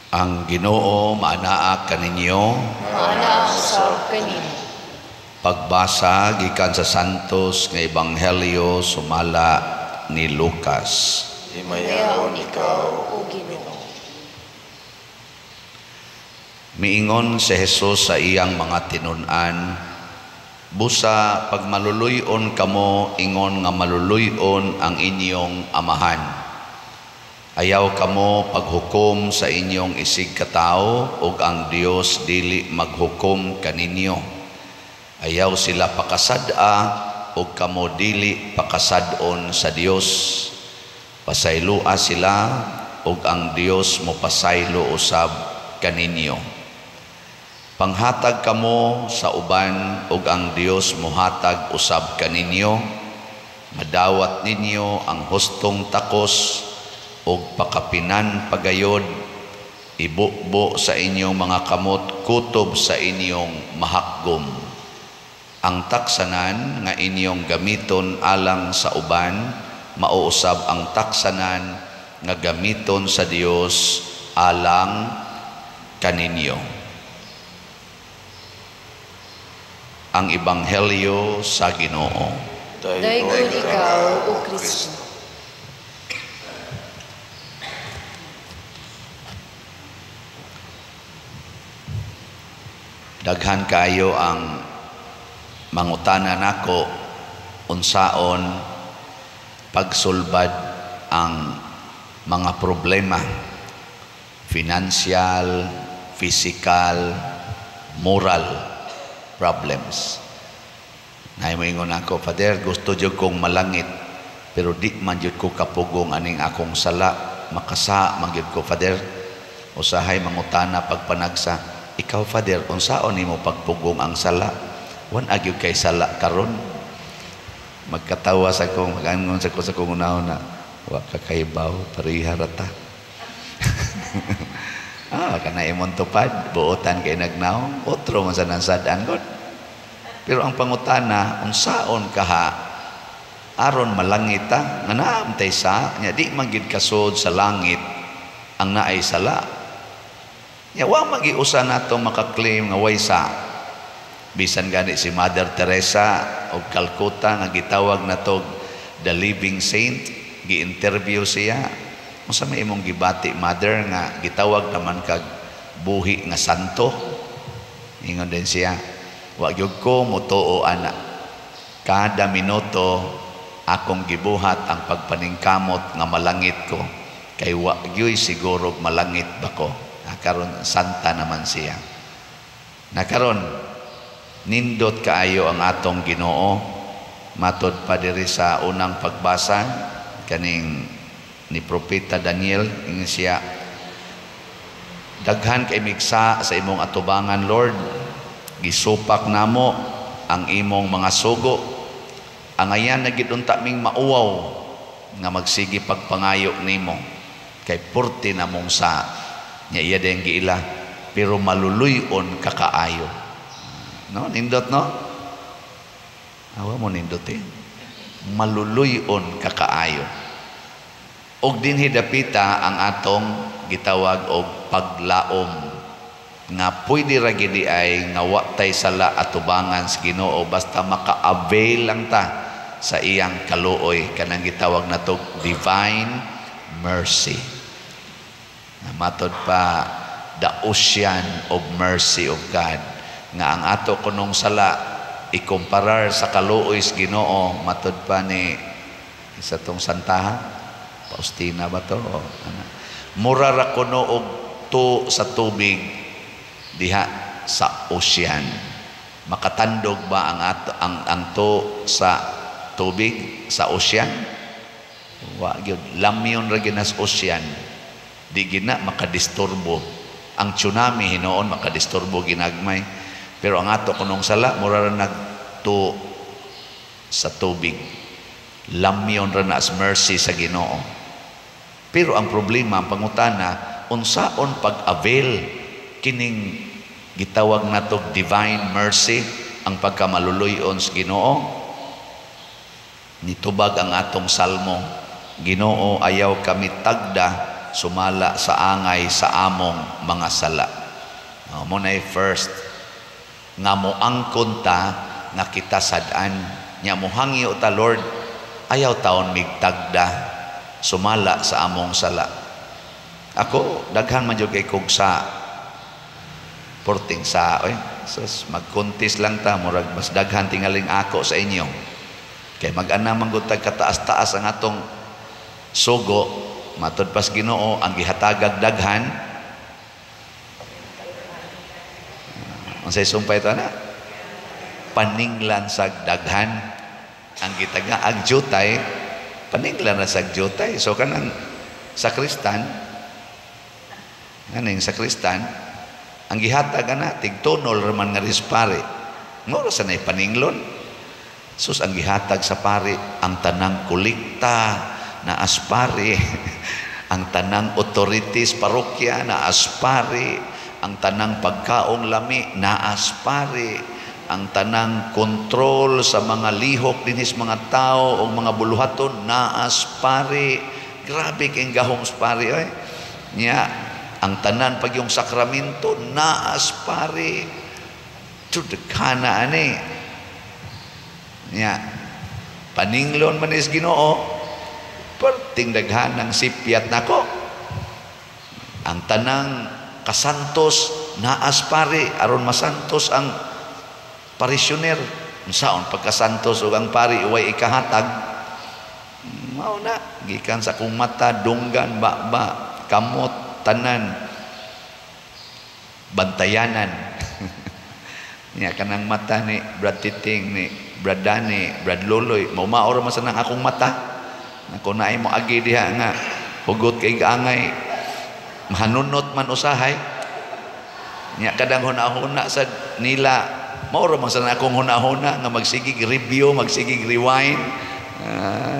Ang Ginoo maanaa kaninyo. Maanaa sa kanimo. Pagbasa gikan sa Santos nga Ebanghelyo sumala ni Lucas. Himayaon ikaw, O Ginoo. Miingon si Jesus sa iyang mga tinun-an, busa pag maluluyon kamo, ingon nga maluluyon ang inyong amahan. Ayaw kamo paghukom sa inyong isig katao, ug ang Dios dili maghukom kaninyo. Ayaw sila pakasada, ug kamo dili pakasadon sa Dios. Pasaylua sila, ug ang Dios mo pasaylo usab kaninyo. Panghatag kamo sa uban, ug ang Dios mohatag usab kaninyo. Madawat ninyo ang hustong takos, ug pakapinan pagayod. Ibukbo sa inyong mga kamot, kutob sa inyong mahakgom. Ang taksanan nga inyong gamiton alang sa uban, mauusab ang taksanan nga gamiton sa Dios alang kaninyo. Ang Ebanghelyo sa Ginoo. Daigod ikaw, O Kristo. Daghan kayo ang mangutana nako unsaon pagsulbad ang mga problema, financial, physical, moral problems. Naimingon ako, Father, gusto jud kong malangit, pero di man jud ko kapugong aning akong sala. Makasa man jud ko, Father. Usahay mangutana pagpanagsa, ikaw, Father, unsaon nimo pagpugong ang sala? Wan agyud kay sala karon. Magkatawa sa kong, magangon sa kong una-una, wa ka kaibaw, pariha rata. Kana imong tupad, buotan kay nagnaong, otro man sa nansadaan god. Pero ang pangutana, unsaon kaha aron malangit ta, nga naamtay sa nya di man gid kasud sa langit ang naay sala. Nya wa magiusa nato makaklaim nga way sa. Bisan gani si Mother Teresa og Calcutta nga gitawag nato the living saint, gi-interview siya. Unsa may imong gibati, Mother, nga gitawag naman kag buhi nga santo? Ingon din siya, wa gyud ko mutuo ana. Kada minuto akong gibuhat ang pagpaningkamot nga malangit ko, kay wa gyud siguro malangit ba ko. Karon santa naman siya. Nakaron nindot kaayo ang atong Ginoo. Matod pa diri sa unang pagbasa kaning ni Propeta Daniel, ingin siya, daghan kay migsa sa imong atubangan, Lord. Gisupak namo ang imong mga sugo. Ang ayan na gidunta ming mauwaw nga magsigi pagpangayo nimo. Kay purti na mong sa nya iya dayang giila, pero maluluyon kakaayo. No, nindot no? Awa mo nindotin. Maluluyon kakaayo. Og dinhi dapita ang atong gitawag og paglaom, nga pwede ra gid ay nga wa tay sala atubangan sa Ginoo basta maka-avail lang ta sa iyang kaluoy, kanang gitawag nato divine mercy. Matod pa, the ocean of mercy of God, nga ang ato kunong sala ikumparar sa kaluoy sa Ginoo. Matod pa ni isa tong santahan Faustina ba to? Mura ra kuno og to sa tubig diha sa ocean. Makatandog ba ang to sa tubig sa ocean? Wa gyud, lamyon ra ginas ocean. Di gina makadisturbo. Ang tsunami hinoon makadisturbo ginagmay. Pero ang ato kunong sala mura ra nagto sa tubig. Lamyon ra na as mercy sa Ginoo. Pero ang problema, ang pangutana, unsaon pag-avail kining gitawag nato divine mercy, ang pagkamaluluyon sa Ginoo. Nitubag ang atong salmo, Ginoo, ayaw kami tagda sumala sa angay sa among mga sala. Mo na first nga moangkon ta nga kita sad-an nya mohangyo ta Lord, ayaw taon migtagda sumala sa among sala. Ako daghan man jud kay kog sa porting sa sus magkontis lang ta murag mas daghan tingaling ako sa inyo kay mag-ana man gud tag kataas-taas ang atong sugo matud pas Ginoo ang gihatagag daghan. Unsay sumpay ta na paninglan sa daghan ang gitaga ang jutay paninglan na sa jutay. So kanang sakristan kaning sakristan ang gihatag ana tigtunol raman nga rispare ngoro sa nay paninglon. Sus ang gihatag sa pare ang tanang kolekta na aspare ang tanang authorities parokya na aspare ang tanang pagkaong lami na aspare ang tanang kontrol sa mga lihok dinis mga tao o mga buluhaton na aspare. Grabe kay gahong aspare nya ang tanan pag yung sakramento na aspare to the kana ani nya paninglon man is Ginoo perting daghan ng sipyat nako ang tanang kasantos na aspare aron masantos ang parisyoner. Unsaon pagkasantos ug ang pari way ikahatag mao na gikan sa kung mata dunggan ba kamot tanan bantayanan nya kanang mata ni Brad Titing ni Brad Dani Brad Loloy maor man sa nang akong mata nako naay mo agi diha nga hugot kay angay mahanunot man usahay nya kadang huna-huna sa nila maoro man sa akong huna-huna nga magsigig review magsigig rewind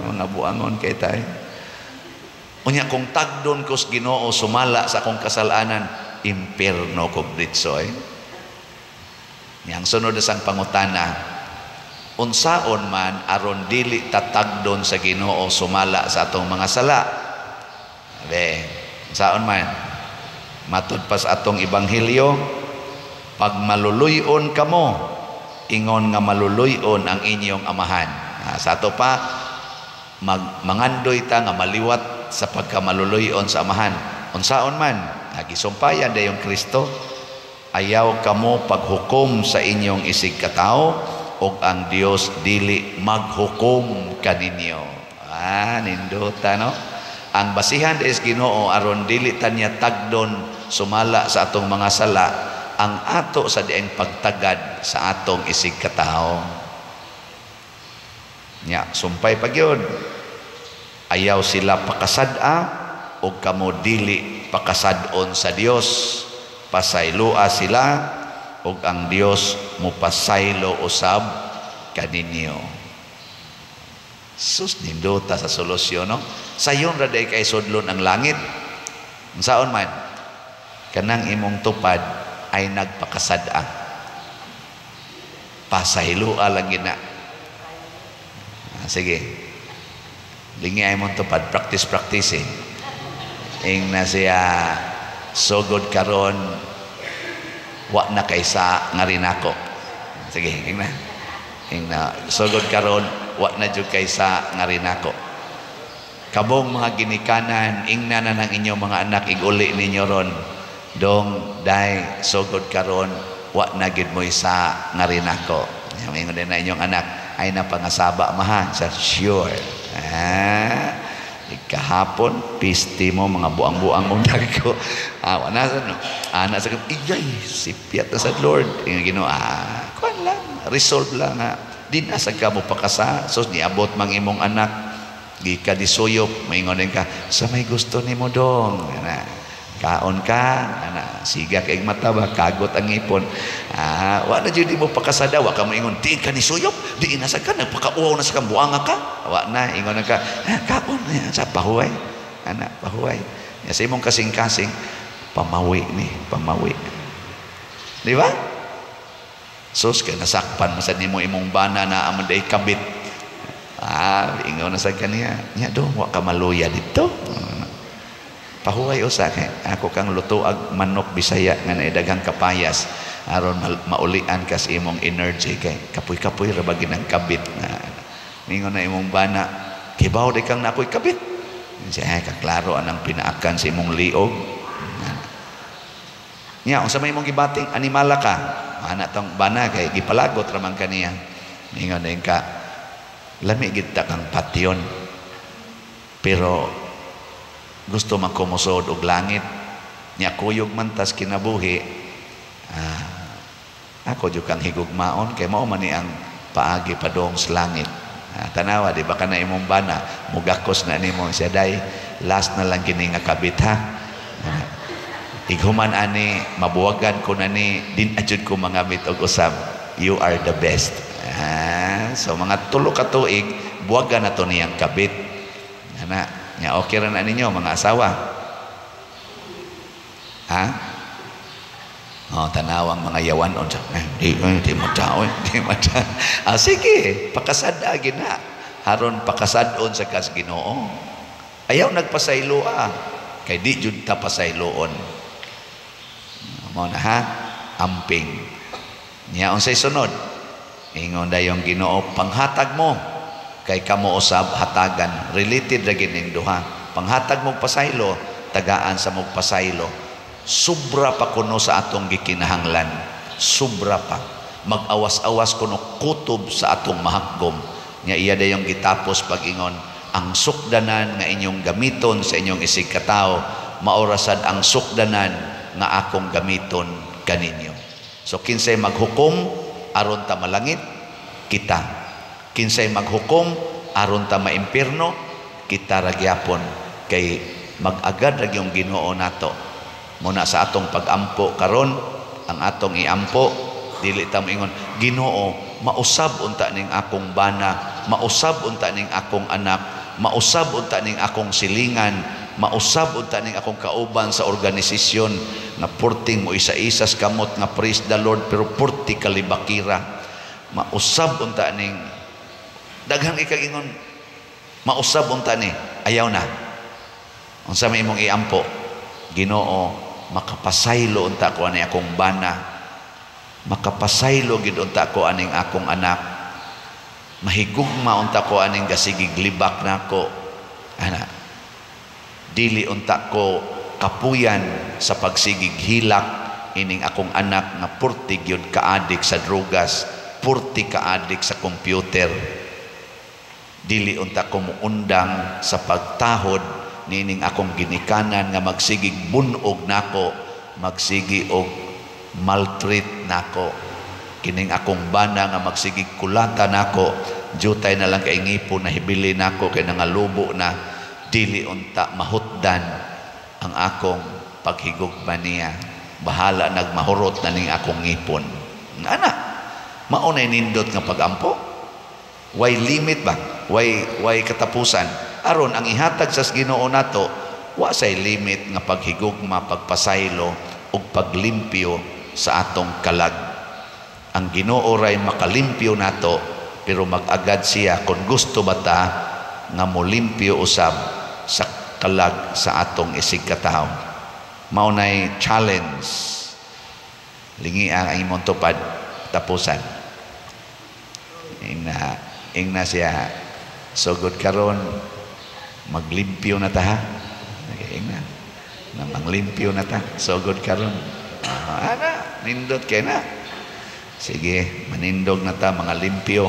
mga buangon kay tay unya kung tagdon ko sa Ginoo sumala sa akong kasalanan impierno ko britsoy. Yang sunod sang pangutana unsaon man aron dili tatagdon sa Ginoo sumala sa atong mga sala unsaon man matud pas atong ebanghelyo pag maluluyon kamo ingon nga maluluyon ang inyong amahan. Sa ato pa mangandoy ta nga maliwat sa pagkamaluluyon sa amahan unsaon man gisumpayan dayong Kristo ayaw kamo paghukom sa inyong isig katao ug ang Dios dili maghukom kaninyo. Nindota no ang basihan is Ginoo aron dili tanya tagdon sumala sa atong mga sala ang ato sa dieng pagtagad sa atong isig katao nya sumpay pagyud ayaw sila pakasad-a ug kamo dili pakasad-on sa Dios pasaylua sila ug ang Dios mupasaylo usab kaninyo. Sus nindota sa solusyon no sayon ra day kay sudlon ang langit unsaon man kanang imong tupad ay nagpakasad-a pasaylua lang gina. Sige lingi ay mong tupad practice ing na siya sugod karon wa na kaysa nga rinako. Sige ing na sugod karon wa na jud kaysa nga rinako. Kabong mga ginikanan ingna na ng inyong mga anak iguli ninyo ron dong day sugod karon wa na gid mo isa nga rinako. Ingon din na inyong anak ay napangasaba maha sa sure kahapon pisti mo mga buang-buang mong ko wana sa no anak sa iyay sipyat na sa Lord Ginoo kuan lang resolve lang din asa ka mo pakasa sos niabot mang imong anak gi ka disuyop maingon ka sa may gusto nimo dong kaon ka siga kay mata ba kagot ang ipon wa na jud mo pakasada wa ka moingon di ka ni suyop di na sa ka nagpakauaw na sa kambuanga ka wa na ingon ka kaon sa pahuway pahuway sa imong kasing-kasing pamawi di ba sus kay nasakpan masad nimo imong bana na amanday kabit ingon na sa kaniya nya do wa ka maluya dito pahuway usa kay ako kang lutuag manok Bisaya nga naidagang kapayas aron maulian kas imong energy kay kapoy-kapoy ra ba ginang kabit na ningon na imong bana kibaw di kang nakoy kabit siya kaklaro anang pinaakan sa imong liog nya unsa may imong gibating animala ka ana tong bana kay gipalagot ra man kaniya ningon na ka lami gid ta kang patyon pero gusto man kumusod og langit nya kuyog man tas kinabuhi ako jud kang higugmaon kay mao man ni ang paagi padong sa langit tanawa di ba kana imong bana mugakos na nimo siya day last na lang kini nga kabit ha ighuman ani mabuwagan ko na ni din ajud ko mangamit og usab you are the best so mga tulo ka tuig buwagan na to niyang kabit ana nya okay ra na ninyo mga asawa ha tanawang mga yawanon di mo tao di mo sige pakasad agin na haron pakasadon sa kas Ginoo ayaw nagpasaylo kay di jud ta pasayloon mo na ha amping nya unsay sunod ingon dayong Ginoo panghatag mo kay kamo usab hatagan related ra gining duha panghatag mong pasaylo tagaan sa mong pasaylo sobra pa kuno sa atong gikinahanglan sobra pa mag-awas-awas kuno kutob sa atong mahagom nya iya dayong gitapos pag-ingon ang sukdanan nga inyong gamiton sa inyong isig katao maorasad ang sukdanan nga akong gamiton kaninyo so kinsay maghukom aron ta malangit kita kinsay maghukom aron ta maimpierno kita ra gyapon kay mag-agad ra gyung Ginoo nato muna sa atong pag-ampo karon ang atong iampo dili ta moingon Ginoo mausab unta ning akong bana mausab unta ning akong anak mausab unta ning akong silingan mausab unta ning akong kauban sa organisasyon na purting mo isa-isas kamot nga praise the Lord pero purti kalibakira mausab unta ning daghang ikagingon mausab unta ni ayaw na unsa may imong iampo Ginoo makapasaylo unta ko ani akong bana makapasaylo gid unta ko aning akong anak mahigugma unta ko aning gasigig libak nako ana dili unta ko kapuyan sa pagsigig hilak ining akong anak nga purti gyud kaadik sa drogas purti kaadik sa computer dili unta ko muundang sa pagtahod nining akong ginikanan nga magsigig bunog nako magsigi og maltreat nako kining akong bana nga magsigig kulata nako jutay na lang kay ngipon na hibili nako kay nangalubo na dili unta mahutdan ang akong paghigugma niya bahala nagmahurot na ning akong ngipon ana mao nay nindot nga pagampo way limit ba way katapusan aron ang ihatag sa Ginoo nato wa say limit nga paghigugma pagpasaylo ug paglimpyo sa atong kalag ang Ginoo ray makalimpyo nato pero mag-agad siya kung gusto bata nga molimpyo usab sa kalag sa atong isig katao mao nay challenge lingi ang imong tupad tapusan ingna siya so good karon maglimpyo na ta ha ingna na manglimpyo na ta so good karon ana nindot kay na sige manindog na ta mga limpyo